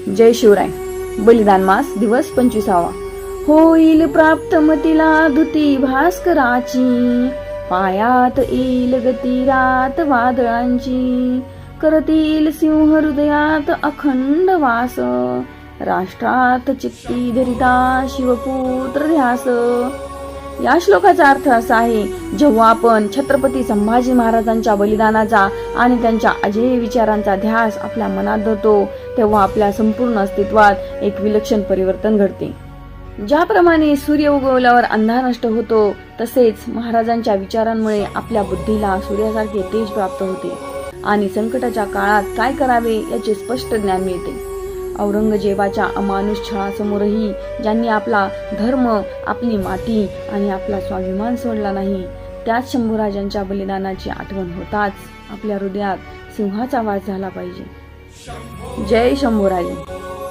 जय शिवराय. बलिदान मास दिवस 25वा. होईल प्राप्त मतीला धुती भास्कराची, पायात येईल गती रात वादळांची, करतील सिंह हृदयात अखंड वास, राष्ट्रात चित्ती धरिता शिवपुत्र ध्यास. या श्लोकाचा अर्थ असा आहे, जेव्हा आपण छत्रपती संभाजी महाराजांच्या बलिदानाचा आणि त्यांच्या अजेय विचारांचा ध्यास आपल्या मनात धरतो, तेव्हा आपल्या संपूर्ण अस्तित्वात एक विलक्षण परिवर्तन घडते. ज्याप्रमाणे सूर्य उगवल्यावर अंधार नष्ट होतो, तसेच महाराजांच्या विचारांमुळे आपल्या बुद्धीला सूर्यासारखे तेज प्राप्त होते आणि संकटाच्या काळात काय करावे याचे स्पष्ट ज्ञान मिळते. औरंगजेबाच्या अमानुष छळासमोरही ज्यांनी आपला धर्म, आपली माती आणि आपला स्वाभिमान सोडला नाही, त्याच शंभूराजांच्या बलिदानाची आठवण होताच आपल्या हृदयात सिंहाचा वास झाला पाहिजे. जय शंभूराजे.